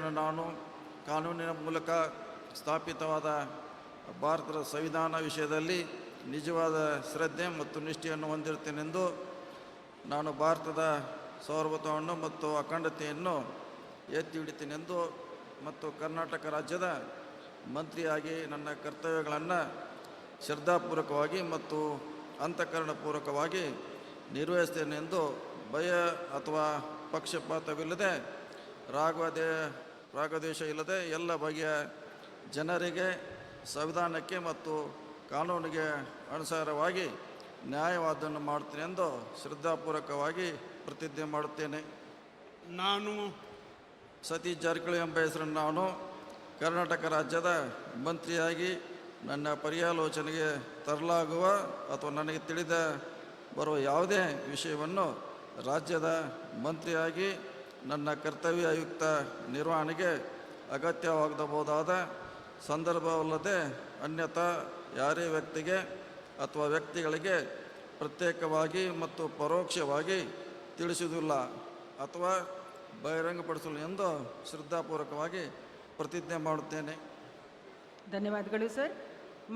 ಬಯಸಲು ನಾನು ಕಾನೂನಿನ ಮೂಲಕ ಸ್ಥಾಪಿತವಾದ ಭಾರತದ ಸಂವಿಧಾನ ವಿಷಯದಲ್ಲಿ ನಿಜವಾದ ಶ್ರದ್ಧೆ ಮತ್ತು ನಿಷ್ಠೆಯನ್ನು ಹೊಂದಿರುತ್ತೇನೆಂದು ನಾನು ಭಾರತದ ಸಾರ್ವಭೌಮತ್ವವನ್ನು ಮತ್ತು ಅಖಂಡತೆಯನ್ನು ಎತ್ತಿ ಹಿಡಿತೇನೆಂದು ಮತ್ತು ಕರ್ನಾಟಕ ರಾಜ್ಯದ ಮಂತ್ರಿಯಾಗಿ ನನ್ನ ಕರ್ತವ್ಯಗಳನ್ನು ಶ್ರದ್ಧಾಪೂರ್ವಕವಾಗಿ ಮತ್ತು ಅಂತಃಕರಣಪೂರ್ವಕವಾಗಿ ನಿರ್ವಹಿಸ್ತೇನೆಂದು ಭಯ ಅಥವಾ ಪಕ್ಷಪಾತವಿಲ್ಲದೆ ರಾಗದ್ವೇಷ ಇಲ್ಲದೆ ಎಲ್ಲ ಬಗೆಯ ಜನರಿಗೆ ಸಂವಿಧಾನಕ್ಕೆ ಮತ್ತು ಕಾನೂನಿಗೆ ಅನುಸಾರವಾಗಿ ನ್ಯಾಯವಾದವನ್ನು ಮಾಡುತ್ತೇನೆ ಎಂದು ಶ್ರದ್ಧಾಪೂರ್ವಕವಾಗಿ ಪ್ರತಿಜ್ಞೆ ಮಾಡುತ್ತೇನೆ. ನಾನು ಸತೀಶ್ ಜಾರಕಿಹೊಳಿ ಎಂಬ ಹೆಸರನ್ನು ನಾನು ಕರ್ನಾಟಕ ರಾಜ್ಯದ ಮಂತ್ರಿಯಾಗಿ ನನ್ನ ಪರ್ಯಾಲೋಚನೆಗೆ ತರಲಾಗುವ ಅಥವಾ ನನಗೆ ತಿಳಿದ ಬರುವ ಯಾವುದೇ ವಿಷಯವನ್ನು ರಾಜ್ಯದ ಮಂತ್ರಿಯಾಗಿ ನನ್ನ ಕರ್ತವ್ಯಯುಕ್ತ ನಿರ್ವಹಣೆಗೆ ಅಗತ್ಯವಾಗಬಹುದಾದ ಸಂದರ್ಭವಲ್ಲದೆ ಅನ್ಯಥಾ ಯಾರೇ ವ್ಯಕ್ತಿಗೆ ಅಥವಾ ವ್ಯಕ್ತಿಗಳಿಗೆ ಪ್ರತ್ಯೇಕವಾಗಿ ಮತ್ತು ಪರೋಕ್ಷವಾಗಿ ತಿಳಿಸುವುದಿಲ್ಲ ಅಥವಾ ಬಹಿರಂಗಪಡಿಸಲು ಎಂದು ಶ್ರದ್ಧಾಪೂರ್ವಕವಾಗಿ ಪ್ರತಿಜ್ಞೆ ಮಾಡುತ್ತೇನೆ. ಧನ್ಯವಾದಗಳು ಸರ್.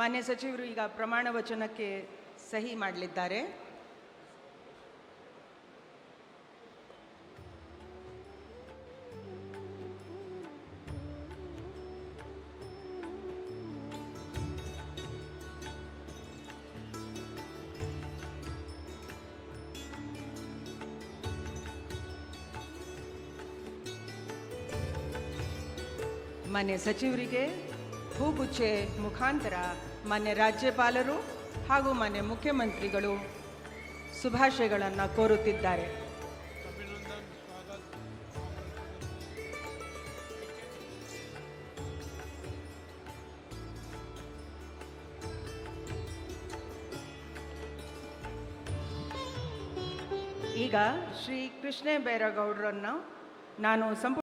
ಮಾನ್ಯ ಸಚಿವರು ಈಗ ಪ್ರಮಾಣ ವಚನಕ್ಕೆ ಸಹಿ ಮಾಡಲಿದ್ದಾರೆ. ಮಾನ್ಯ ಸಚಿವರಿಗೆ ಹೂಗುಚ್ಚೆ ಮುಖಾಂತರ ಮಾನ್ಯ ರಾಜ್ಯಪಾಲರು ಹಾಗೂ ಮಾನ್ಯ ಮುಖ್ಯಮಂತ್ರಿಗಳು ಶುಭಾಶಯಗಳನ್ನು ಕೋರುತ್ತಿದ್ದಾರೆ. ಈಗ ಶ್ರೀ ಕೃಷ್ಣ ಬೈರೇಗೌಡರನ್ನು ನಾನು